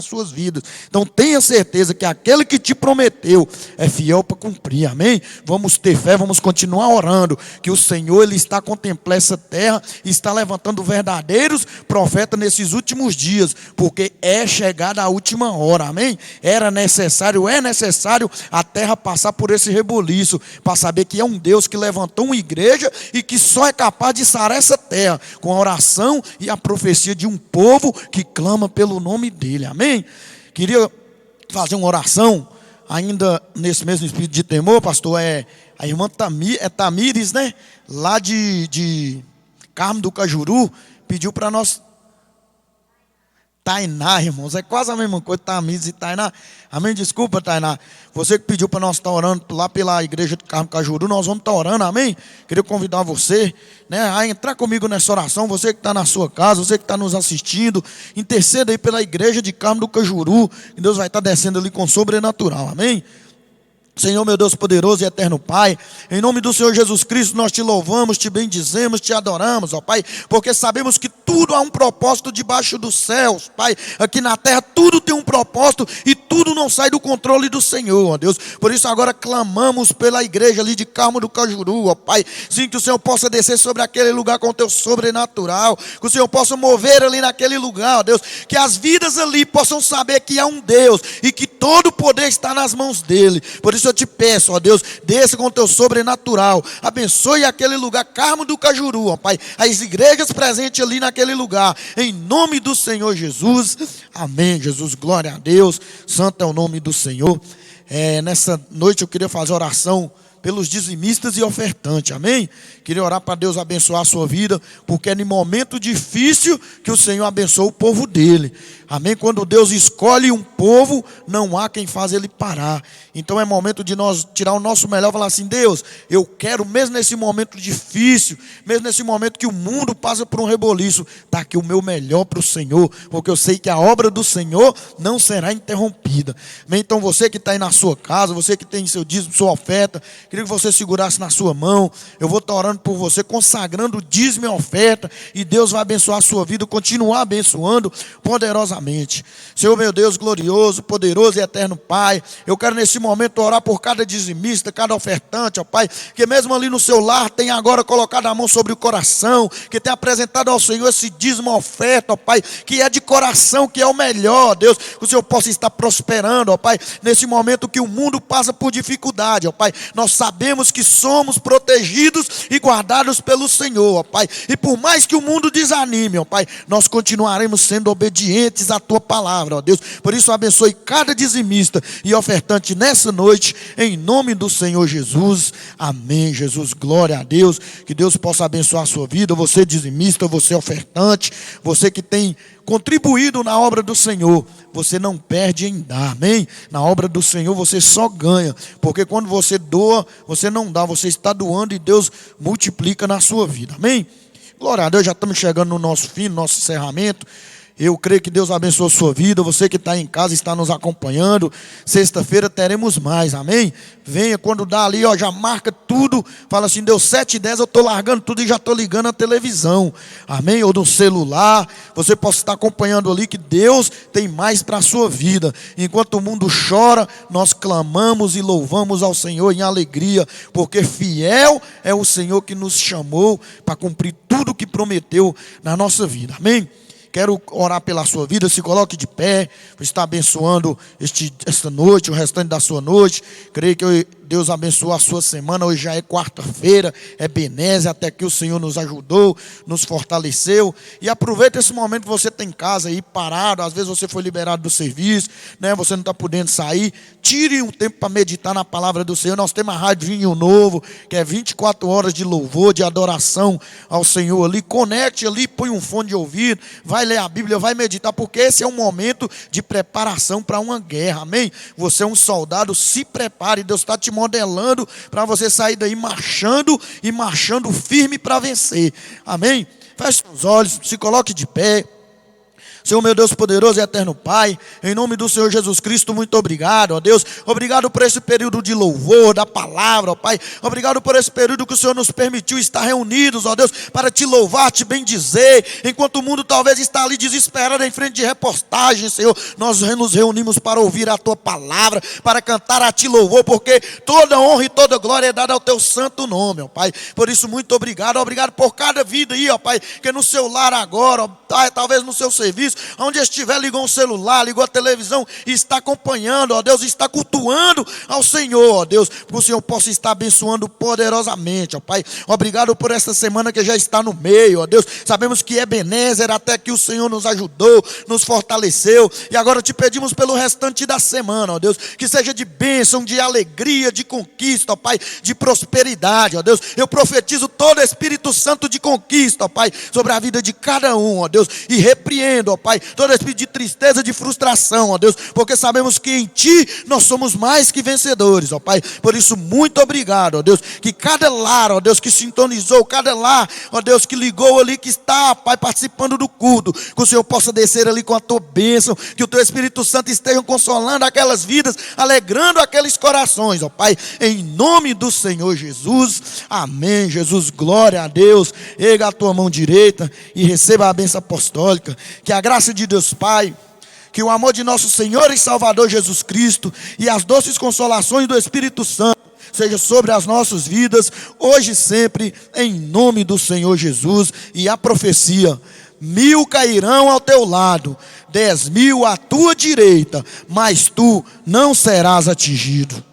suas vidas. Então tenha certeza que aquele que te prometeu é fiel para cumprir, amém? Vamos ter fé, vamos continuar orando, que o Senhor ele está contemplando essa terra e está levantando verdadeiros profetas nesses últimos dias, porque é chegada a última hora, amém? É necessário a terra passar por esse reboliço, para saber que é um Deus que levantou uma igreja e que só é capaz de sarar essa terra, com a oração e a profecia de um povo que clama pelo nome dele, amém? Queria fazer uma oração, ainda nesse mesmo espírito de temor, pastor, a irmã Tamires, né? Lá de Carmo do Cajuru, pediu para nós. Tainá, irmãos, é quase a mesma coisa, Tamires e Tainá. Amém? Desculpa, Tainá. Você que pediu para nós estar orando lá pela igreja de Carmo Cajuru, nós vamos estar orando, amém? Queria convidar você, né, a entrar comigo nessa oração. Você que está na sua casa, você que está nos assistindo, interceda aí pela igreja de Carmo do Cajuru, que Deus vai estar descendo ali com sobrenatural, amém? Senhor, meu Deus poderoso e eterno Pai, em nome do Senhor Jesus Cristo, nós te louvamos, te bendizemos, te adoramos, ó Pai, porque sabemos que tudo há um propósito debaixo dos céus, Pai. Aqui na terra tudo tem um propósito e tudo não sai do controle do Senhor, ó Deus. Por isso agora clamamos pela igreja ali de Carmo do Cajuru, ó Pai. Sim, que o Senhor possa descer sobre aquele lugar com o teu sobrenatural, que o Senhor possa mover ali naquele lugar, ó Deus, que as vidas ali possam saber que há um Deus e que todo o poder está nas mãos dele. Por isso eu te peço, ó Deus, desça com o teu sobrenatural, abençoe aquele lugar, Carmo do Cajuru, ó Pai, as igrejas presentes ali naquele lugar, em nome do Senhor Jesus, amém. Jesus, glória a Deus, santo é o nome do Senhor. Nessa noite eu queria fazer oração pelos dizimistas e ofertantes, amém? Queria orar para Deus abençoar a sua vida, porque é no momento difícil que o Senhor abençoa o povo dele, amém? Quando Deus escolhe um povo, não há quem faz ele parar. Então é momento de nós tirar o nosso melhor e falar assim: Deus, eu quero, mesmo nesse momento difícil, mesmo nesse momento que o mundo passa por um reboliço, está aqui o meu melhor para o Senhor, porque eu sei que a obra do Senhor não será interrompida, amém? Então você que está aí na sua casa, você que tem seu dízimo, sua oferta, queria que você segurasse na sua mão. Eu vou estar orando por você, consagrando o dízimo e a oferta, e Deus vai abençoar a sua vida, continuar abençoando poderosamente. Senhor meu Deus glorioso, poderoso e eterno Pai, eu quero nesse momento orar por cada dizimista, cada ofertante, ó Pai, que mesmo ali no seu lar tenha agora colocado a mão sobre o coração, que tenha apresentado ao Senhor esse dízimo, a oferta, ó Pai, que é de coração, que é o melhor, ó Deus, que o Senhor possa estar prosperando, ó Pai, nesse momento que o mundo passa por dificuldade, ó Pai. Nós sabemos que somos protegidos e guardados pelo Senhor, ó Pai, e por mais que o mundo desanime, ó Pai, nós continuaremos sendo obedientes à Tua palavra, ó Deus. Por isso abençoe cada dizimista e ofertante nessa noite, em nome do Senhor Jesus, amém. Jesus, glória a Deus, que Deus possa abençoar a sua vida, você dizimista, você ofertante, você que tem contribuído na obra do Senhor, você não perde em dar, amém? Na obra do Senhor você só ganha, porque quando você doa, você não dá, você está doando e Deus multiplica na sua vida, amém? Glória a Deus, já estamos chegando no nosso fim, no nosso encerramento. Eu creio que Deus abençoe a sua vida. Você que está em casa, está nos acompanhando. Sexta-feira teremos mais, amém? Venha, quando dá ali, ó, já marca tudo. Fala assim: deu 7h10, eu estou largando tudo e já estou ligando a televisão, amém? Ou no celular. Você pode estar acompanhando ali que Deus tem mais para a sua vida. Enquanto o mundo chora, nós clamamos e louvamos ao Senhor em alegria, porque fiel é o Senhor que nos chamou para cumprir tudo o que prometeu na nossa vida, amém? Quero orar pela sua vida, se coloque de pé, está abençoando esta noite, o restante da sua noite. Creio que Deus abençoou a sua semana. Hoje já é quarta-feira, é benesse, até que o Senhor nos ajudou, nos fortaleceu. E aproveita esse momento que você tem em casa aí parado, às vezes você foi liberado do serviço, né? Você não está podendo sair. Tire um tempo para meditar na palavra do Senhor. Nós temos a Rádio Vinho Novo, que é 24 horas de louvor, de adoração ao Senhor ali. Conecte ali, põe um fone de ouvido, vai ler a Bíblia, vai meditar, porque esse é um momento de preparação para uma guerra, amém? Você é um soldado, se prepare, Deus está te modelando para você sair daí marchando e marchando firme para vencer, amém? Feche os olhos, se coloque de pé. Senhor meu Deus poderoso e eterno Pai, em nome do Senhor Jesus Cristo, muito obrigado, ó Deus, obrigado por esse período de louvor, da palavra, ó Pai, obrigado por esse período que o Senhor nos permitiu estar reunidos, ó Deus, para te louvar, te bendizer, enquanto o mundo talvez está ali desesperado em frente de reportagem, Senhor, nós nos reunimos para ouvir a Tua palavra, para cantar a Ti louvor, porque toda honra e toda glória é dada ao Teu santo nome, ó Pai, por isso muito obrigado, obrigado por cada vida aí, ó Pai, que no seu lar agora, ó, talvez no seu serviço, onde estiver, ligou um celular, ligou a televisão e está acompanhando, ó Deus, está cultuando ao Senhor, ó Deus, que o Senhor possa estar abençoando poderosamente, ó Pai. Obrigado por esta semana que já está no meio, ó Deus. Sabemos que é Ebenezer, até que o Senhor nos ajudou, nos fortaleceu, e agora te pedimos pelo restante da semana, ó Deus, que seja de bênção, de alegria, de conquista, ó Pai, de prosperidade, ó Deus. Eu profetizo todo Espírito Santo de conquista, ó Pai, sobre a vida de cada um, ó Deus, e repreendo, ó Pai, todo espírito de tristeza, de frustração, ó Deus, porque sabemos que em Ti nós somos mais que vencedores, ó Pai. Por isso, muito obrigado, ó Deus, que cada lar, ó Deus, que sintonizou, cada lar, ó Deus, que ligou ali, que está, Pai, participando do culto, que o Senhor possa descer ali com a Tua bênção, que o Teu Espírito Santo esteja consolando aquelas vidas, alegrando aqueles corações, ó Pai, em nome do Senhor Jesus, amém. Jesus, glória a Deus. Erga a tua mão direita e receba a bênção apostólica. Que a graça de Deus Pai, que o amor de nosso Senhor e Salvador Jesus Cristo e as doces consolações do Espírito Santo seja sobre as nossas vidas, hoje e sempre, em nome do Senhor Jesus. E a profecia: 1000 cairão ao teu lado, 10.000 à tua direita, mas tu não serás atingido.